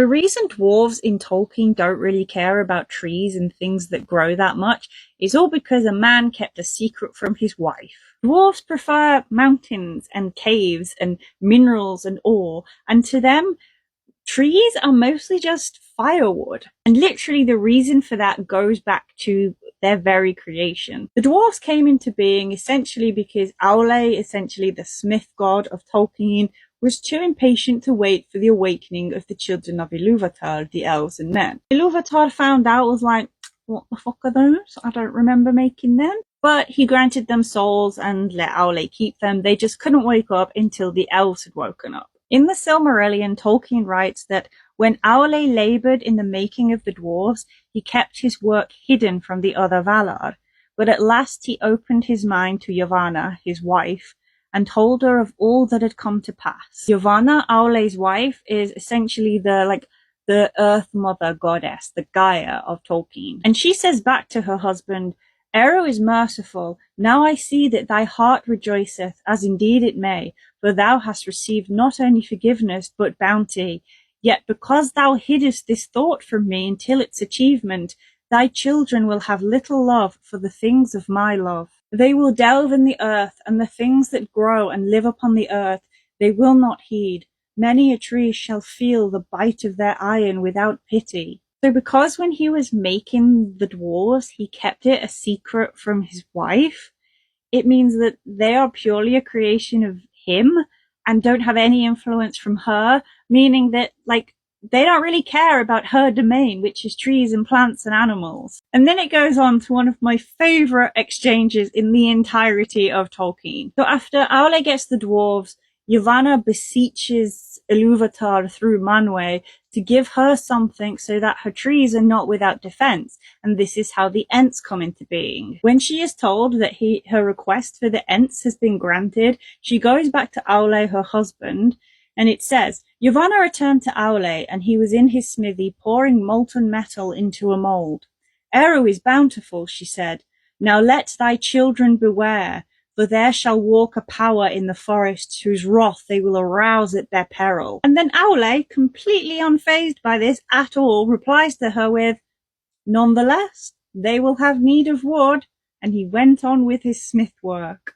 The reason dwarves in Tolkien don't really care about trees and things that grow that much is all because a man kept a secret from his wife. Dwarves prefer mountains and caves and minerals and ore, and to them, trees are mostly just firewood. And literally the reason for that goes back to their very creation. The dwarves came into being essentially because Aule, essentially the smith god of Tolkien, was too impatient to wait for the awakening of the children of Ilúvatar, the elves and men. Ilúvatar found out, was like, what the fuck are those? I don't remember making them. But he granted them souls and let Aule keep them. They just couldn't wake up until the elves had woken up. In the Silmarillion, Tolkien writes that when Aule laboured in the making of the dwarves, he kept his work hidden from the other Valar. But at last he opened his mind to Yavanna, his wife, and told her of all that had come to pass. Yavanna, Aule's wife, is essentially the Earth Mother goddess, the Gaia of Tolkien. And she says back to her husband, Eru is merciful. Now I see that thy heart rejoiceth, as indeed it may, for thou hast received not only forgiveness, but bounty. Yet because thou hiddest this thought from me until its achievement, thy children will have little love for the things of my love. They will delve in the earth, and the things that grow and live upon the earth they will not heed. Many a tree shall feel the bite of their iron without pity. So because when he was making the dwarves, he kept it a secret from his wife, it means that they are purely a creation of him and don't have any influence from her, meaning that, they don't really care about her domain, which is trees and plants and animals. And then it goes on to one of my favourite exchanges in the entirety of Tolkien. So after Aule gets the dwarves, Yavanna beseeches Ilúvatar through Manwë to give her something so that her trees are not without defense, and this is how the Ents come into being. When she is told that her request for the Ents has been granted, she goes back to Aule, her husband, and it says, Yavanna returned to Aule, and he was in his smithy pouring molten metal into a mould. Eru is bountiful, she said. Now let thy children beware, for there shall walk a power in the forest whose wrath they will arouse at their peril. And then Aule, completely unfazed by this at all, replies to her with, Nonetheless, they will have need of wood, and he went on with his smith work.